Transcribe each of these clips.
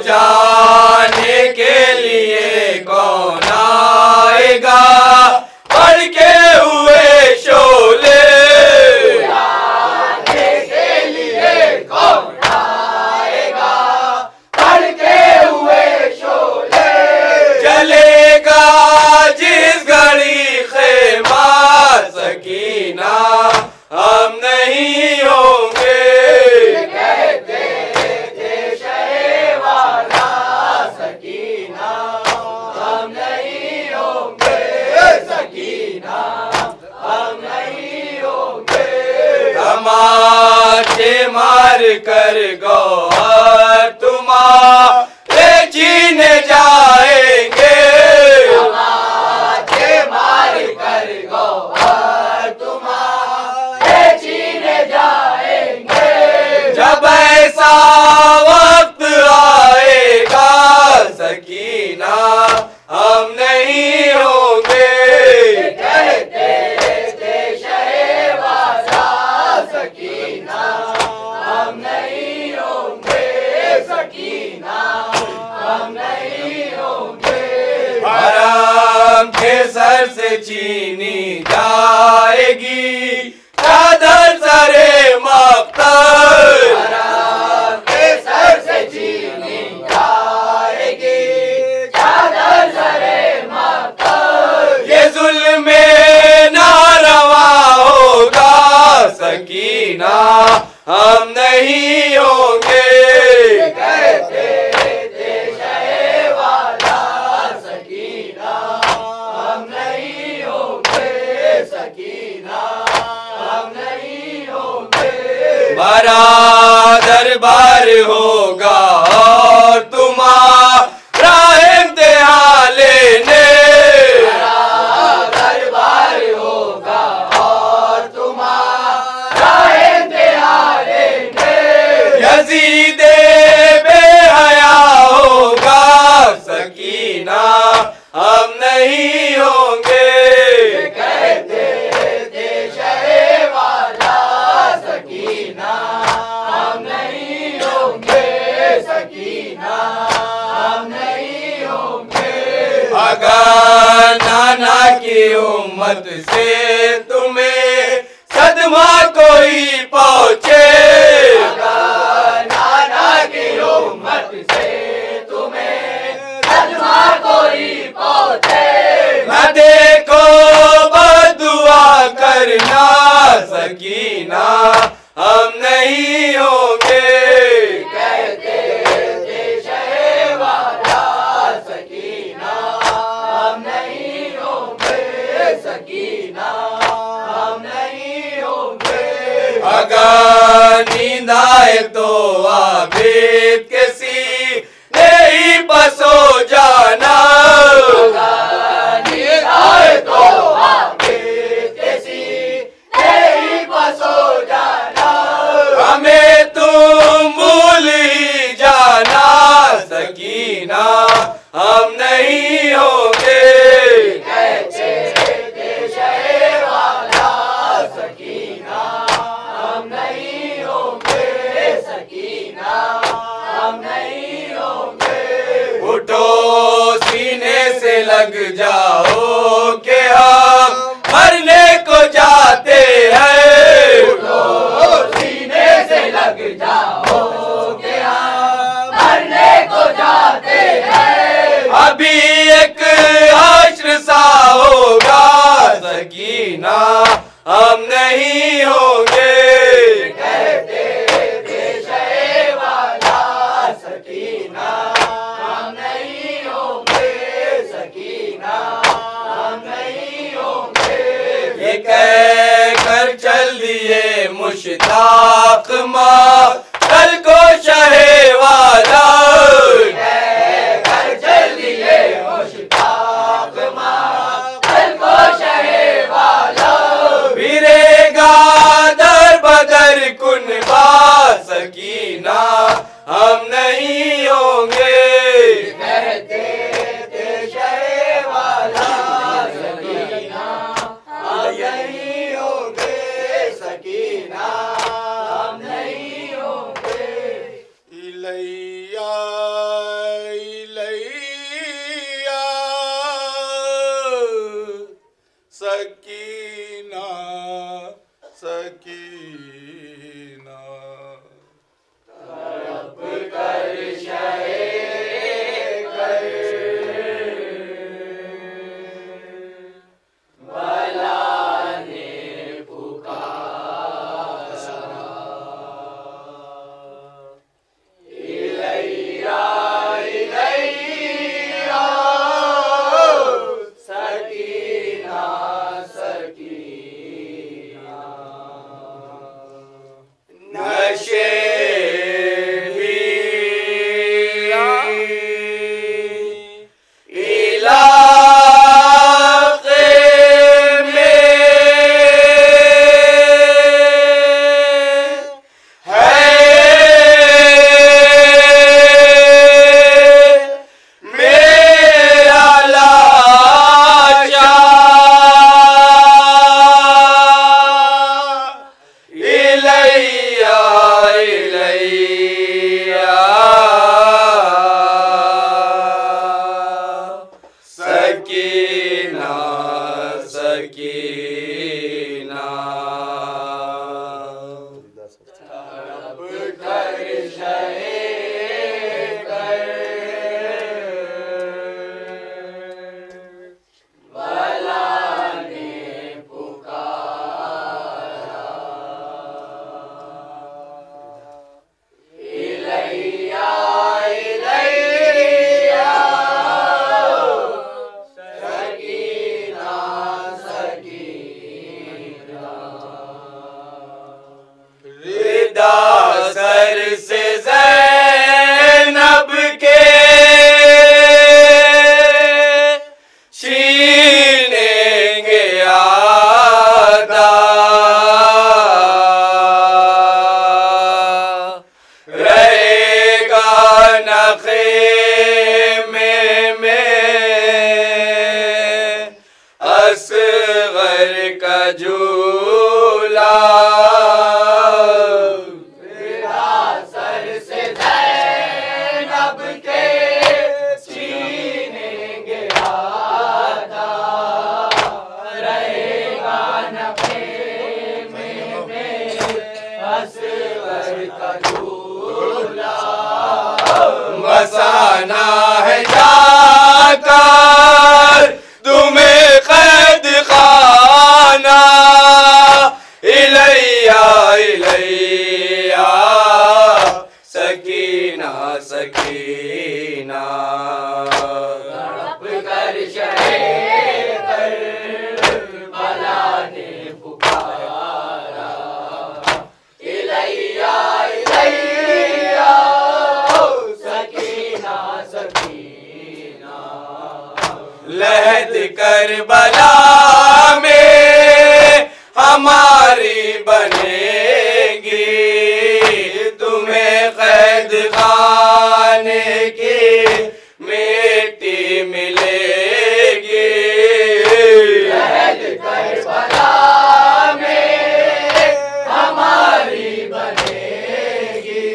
जाने के लिए कौन आएगा पढ़ के हुए शोले। जाने के लिए कौन आएगा पढ़ के हुए शोले। जलेगा जिस घड़ी खेमा सकीना हम नहीं होंगे। तमाचे मार कर गौहर तुम्हारे जीने जाएंगे। तमाचे मार कर गौहर तुम्हारे जीने जाएंगे। जब ऐसा वक्त आएगा सकीना हम नहीं होंगे। हम नहीं होंगे सकीना, हम नहीं होंगे। हराम के सर से चीनी जाएगी चादर सरे मख्तर। हराम के सर से चीनी जाएगी चादर सरे मख्तर। ये जुल्म नारवा होगा सकीना हम नहीं होंगे। कहते थे शहवाला सकीना हम नहीं होंगे सकीना, हम नहीं होंगे। बड़ा दरबार होगा और तुम्हारा इम्तिहान लेने। दरबार होगा और तुम्हारा इम्तिहान लेने। यजीदे बेहया होगा सकीना हम नहीं होंगे। कहते थे शहवाला सकीना हम नहीं होंगे सकीना, हम नहीं होंगे। अगर नाना की उम्मत से तुम्हें सदमा कोई पहुँचे। अगर नाना की उम्मत से तुम्हें सदमा कोई पहुँचे। न देखो बदुआ करना सकीना हम नहीं होंगे। कहते आबिद के सीने ही बसो जाना। आए तो आबिद के सीने ही बसो जाना। हमें तुम भूल ही जाना सकीना हम नहीं होंगे। कहते थे शहर वाला सकीना हम नहीं होंगे। सकीना हम नहीं होंगे। उठो सीने से लग जाओ कि हम मरने को जाते हैं। उठो सीने से लग जाओ कि हम मरने को जाते हैं। अभी एक हश्र सा होगा सकीना हम नहीं होंगे। कहते थे शहर वाला सकीना हम नहीं होंगे। सकीना हम नहीं होंगे। ये कह कर चल दिए मुश्ताक माँ कल को शहे वाला। घर चल दिए मुश्ताक माँ कल को शहर वाला। फिरेगा दर बदर कुनबा सकीना हम नहीं होंगे। कहते थे शहर वाला सकीना हम नहीं होंगे। सकीना हम नहीं होंगे। इलैया इलैया सकीना सकीना तड़प कर शहे कर भला ने पुकारा। इलैया इलैया सकीना सकीना। नशे भी इलाके में है मेरा लाचा। इलैया इलैया सकीना सकीना। तड़प कर शहे कर भला ने पुकारा। इलैया इलैया सकीना सकीना। रिदा सर से ज़ैनब के छीनेंगे आदा। रहेगा नखे में असगर का झूला। सर से ज़ैनब के छीनेंगे आदा। रहेगा नफ़े में असगर का झूला। बसाना है जाकर तुम्हें कैद खाना। इलैया इलैया सकीना सकीना। तड़प कर शहे कर भला ने पुकारा। इलैया इलैया करबला में हमारी बनेगी, तुम्हें कैद खाने की मिट्टी मिलेगी। शहद करबला में हमारी बनेगी,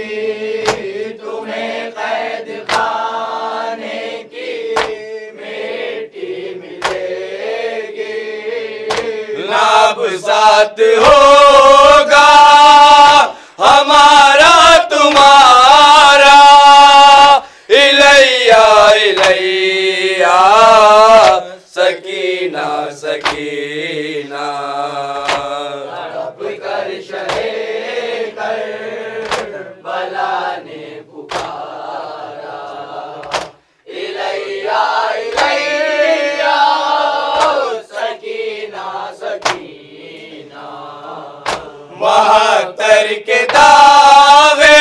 तुम्हें कैद खाने की मिट्टी मिलेगी। नाब साथ होगा हमारा तुम्हारा, इलैया इलैया सकीना सकीना। तड़प कर शहे करबला ने पुकारा, इलैया इलैया सकीना सकीना। महतर के दावे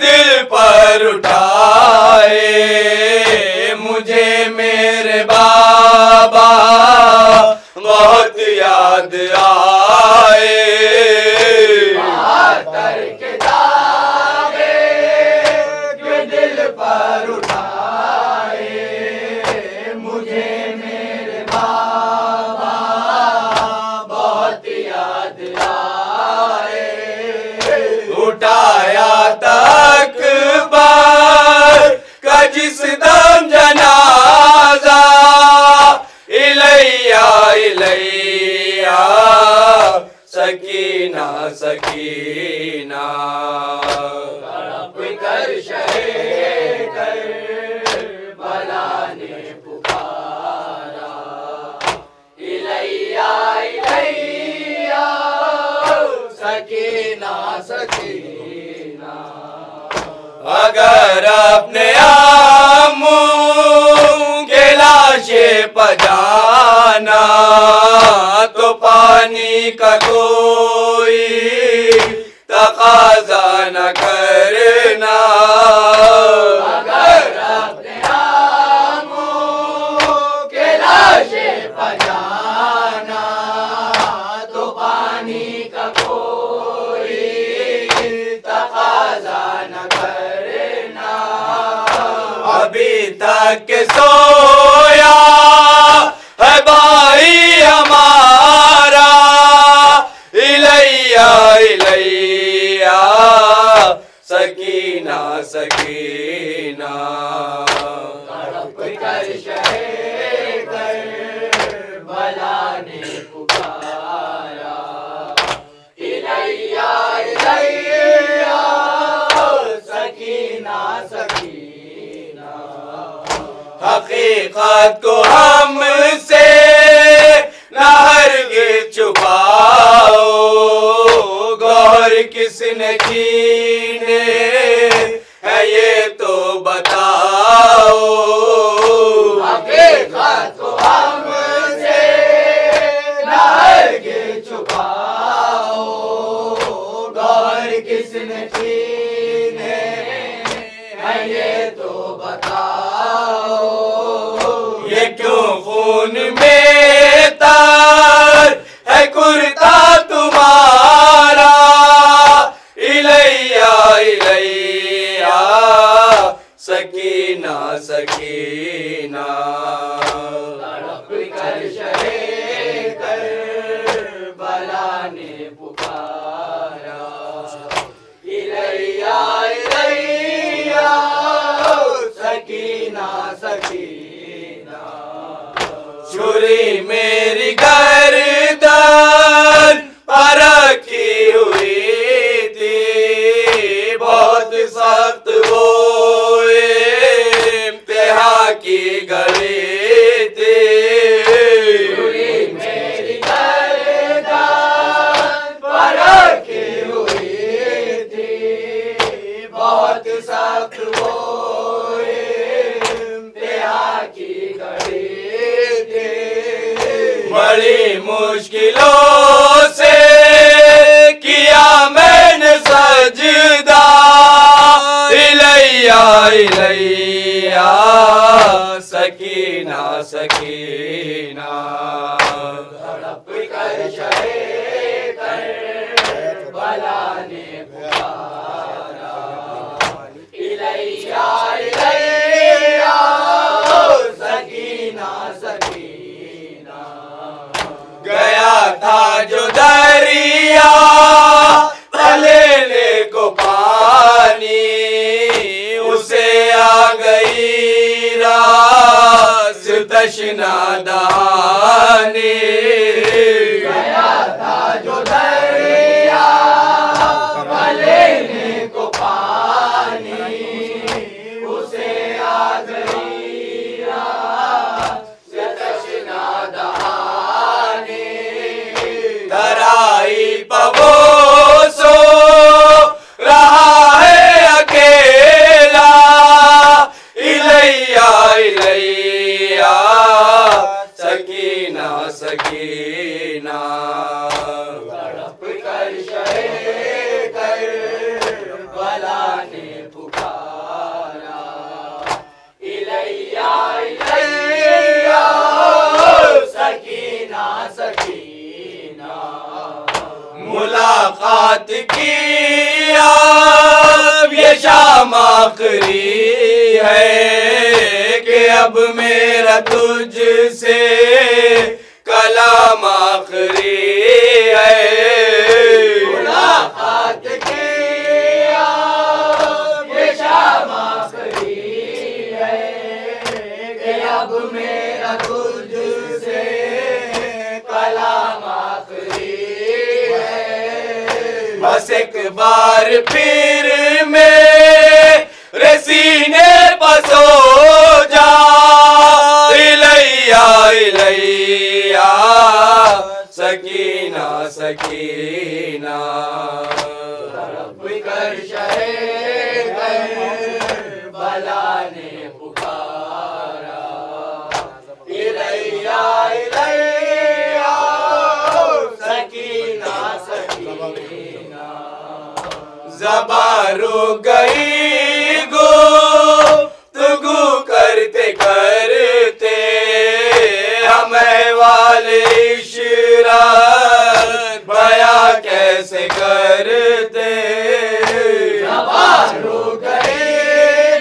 दिल पर उठाए, मुझे मेरे बाबा बहुत याद आए। महतर के दावे जो दिल पर उठाए, मुझे मेरे बाबा बहुत याद आए। उठाया तक बार का जिस दम जनाजा, इलैया इलैया सकीना सकीना। तड़प कर शहे करबला ने पुकारा, इलैया इलैया सकीना सकीना। अगर अपने आमू के लाशे पजाना, तो पानी का कोई तकाजा न करना। अगर अपने आमू के लाशे पजाना, तो पानी का कोई तकाजा न करना। अभी तक के सोया है भाई हमारा, इलैया इलैया सकीना सकीना। तड़प कर शहे करबला ने पुकारा, इलैया इलैया सकीना सकीना। हकीकत को हमसे न हरगिज़ छुपाओ, गौर किसने कीने है ये तो बताओ। हकीकत को हमसे न हरगिज़ छुपाओ, गौर किसने कीने है ये तो बताओ। ये क्यों खून में तार है कुर्ता तुम्हारा, इलैया इलैया सकीना सकीना। तड़प कर शहे करबला ने पुकारा, इलैया इलैया सकीना सकीना। छुरी मेरी गर्दन पर रखी हुई थी, बहुत सख्त वो इम्तिहा की गली थी। छुरी मेरी गर्दन पर रखी हुई थी, बहुत सख्त वो इम्तिहा की घड़ी थी। बड़ी मुश्किलों से किया मैंने सजदा, इलैया इलैया सकीना सकीना। तशना दहानी। गया था जो दरिया लेने को पानी, उसे आ गई से तशना दहानी। तराई पवो सो रहा है अकेला, इलैया इलैया सकीना सकीना। तड़प कर शहे करबला ने पुकारा, इलैया इलैया सकीना सकीना। मुलाकात की अब ये शाम आखिरी है कि अब मेरा तुझसे कलाम आखिरी है। मुलाकात की अब ये शाम आखिरी है कि अब मेरा तुझसे कलाम आखिरी है। बस एक बार फिर मेरे सीने पसो जा, इलैया इलैया सकीना सकीना। तड़प कर शहे करबला ने पुकारा, इलैया इलैया सकीना सकीना। ज़बान रुक गई गुफ्तगू करते करते, हमें वाले इशरात बया कैसे करते। ज़बान रुक गई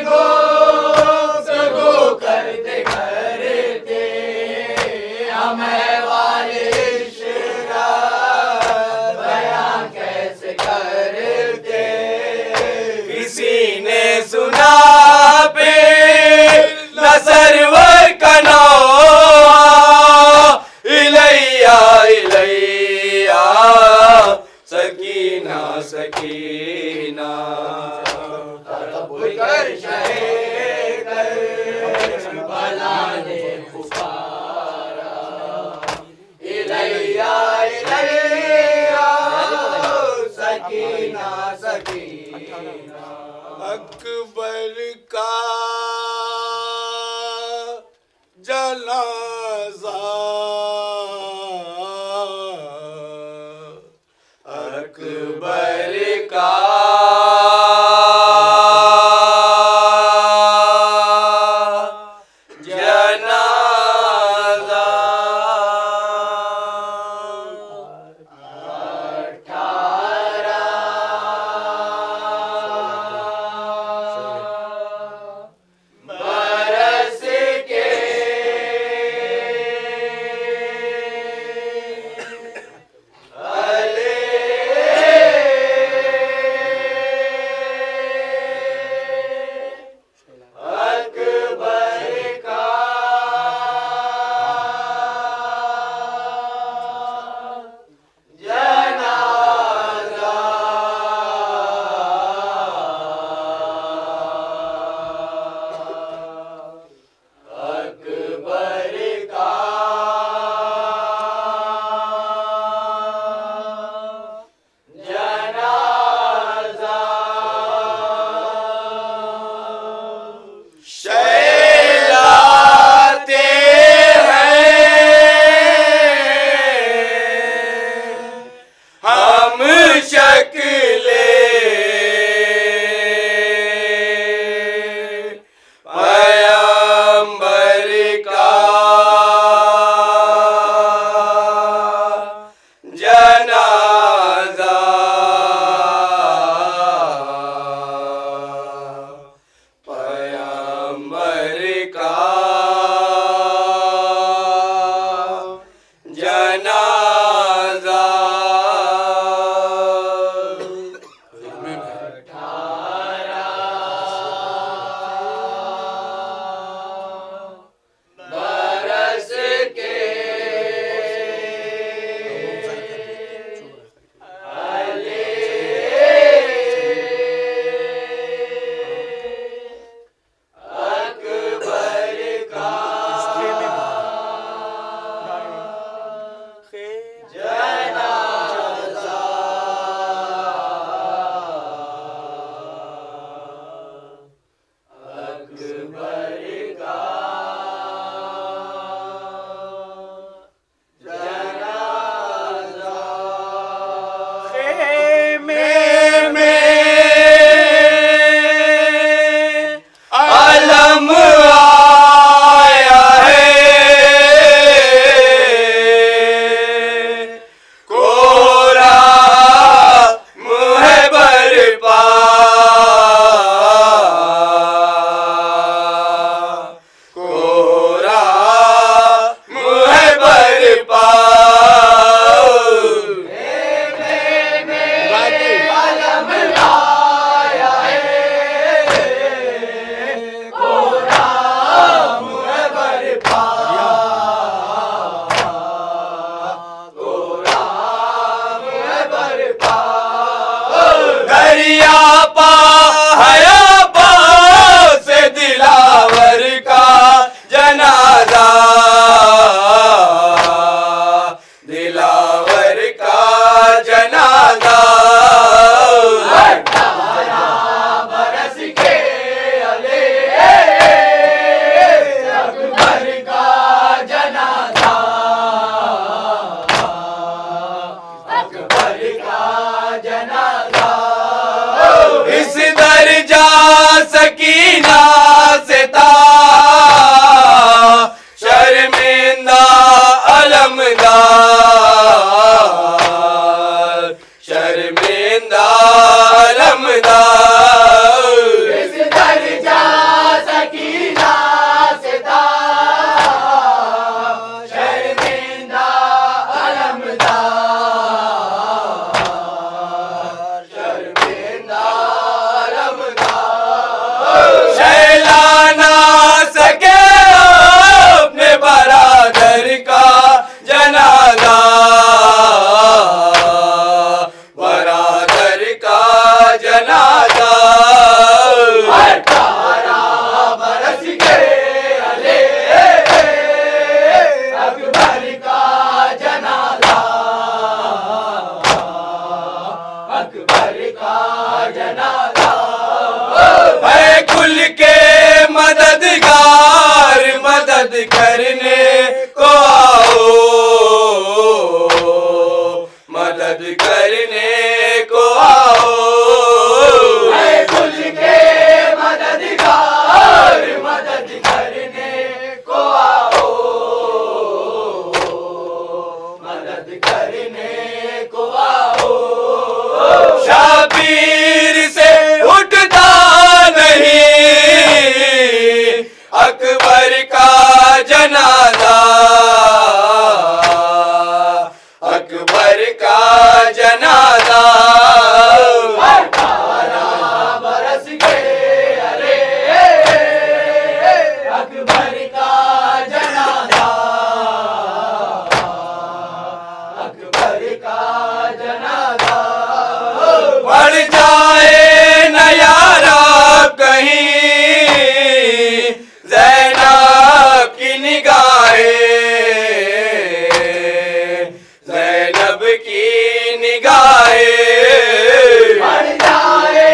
गुफ्तगू करते करते, हमें वाले इशरात बयां कैसे करते। किसी ने सुना पे न सरवर का नौहा, इलैया इलैया सकीना सकीना। तड़प कर शहे करबला ने पुकारा, इलैया इलैया सकीना सकीना। अकबर का जनाजा, अकबर का जनाजा। 18 बरस के सकीना से था शर्मिंदा अलमदार, शर्मिंदा अलमदार। इस दर्जा सकीना से था शर्मिंदा अलमदार, शर्मिंदा अलमदार। शैला ना सके अपने बरादर का जनाजा, बरादर का जनाजा। 18 बरस के अले अकबर का जनाजा, अकबर का जनाजा। है खुल के मददगार, मदद करने को आओ, मदद करने को आओ। है खुल के मददगार, मदद करने को आओ, मदद करने को आओ। शाबीर से उठता नहीं अकबर का जनाजा, अकबर का जनाजा। 18 बरस के अरे अकबर का जनाजा, अकबर का जनाजा। बढ़ जाए न यारा कहीं ज़ैनब की निगाहें, ज़ैनब की निगाहें। बढ़ जाए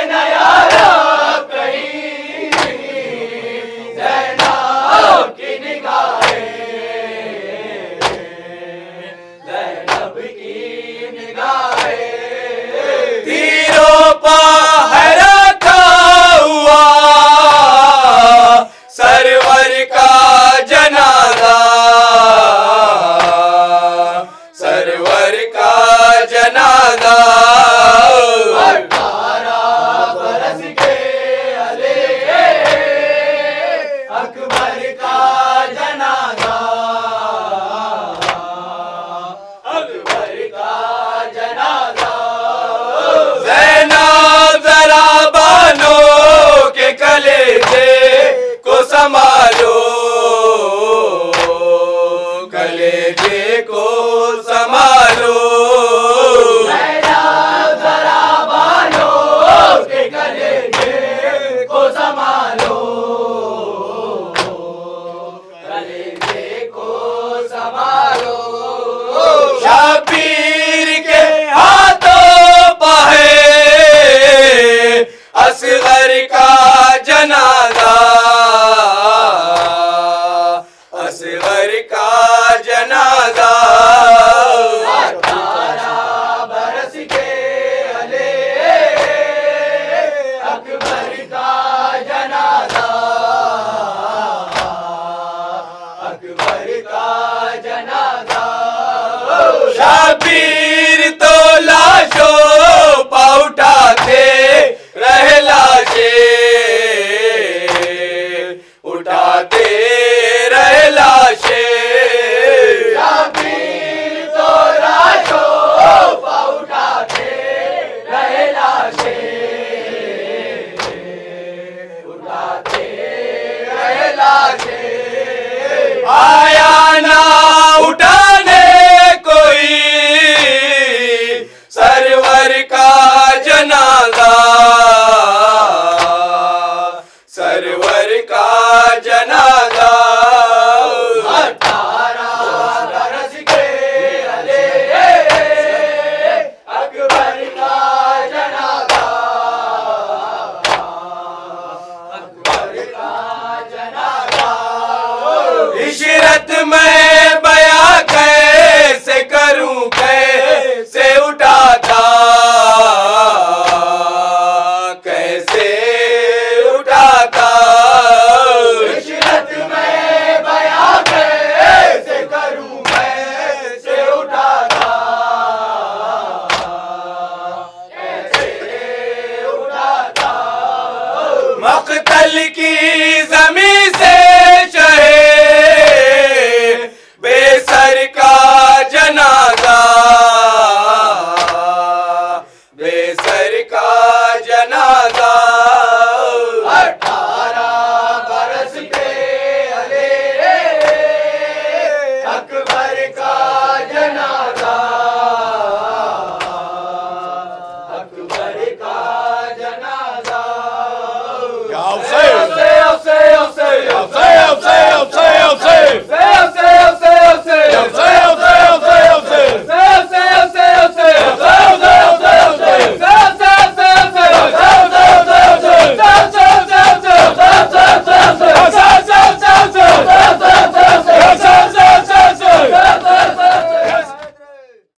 न यारा कहीं ज़ैनब की निगाहें, ज़ैनब की निगाहें। तीरों पहरा था हुआ सरवर का जनाजा, सरवर का जनाजा। 18 बरस के अले अकबर का जनाजा, अकबर का जनाजा। ज़ैनब जरा बानो के कलेजे को संभालो, कलेजे को संभालो। ज़ैनब ज़रा बानो के कलेजे को संभालो, कलेजे को संभालो। शाबीर के हाथों पाए असगर का जनाजा, असगर का जनाजा। 18 बरस के अले अकबर का जनाजा, अकबर का जनाजा। शाबीर तो लाशों पा उठाते रहे लाशें, उठाते रहे लाशें। शाबीर तो लाशों पा उठाते रहे लाशें, उठाते रहे लाशें। आया ना उठाने कोई सरवर का जनाजा, सरवर का जनाजा। 18 बरस के अले अकबर का जनाजा, अकबर का जनाजा। इशरत मैं बया कैसे करूं, कैसे उठाता, कैसे करबल की जमीन से शहे बेसर का जनाजा, बेसर का जनाजा। 18 बरस के अले अकबर का जनाजा, अकबर का जनाजा। Say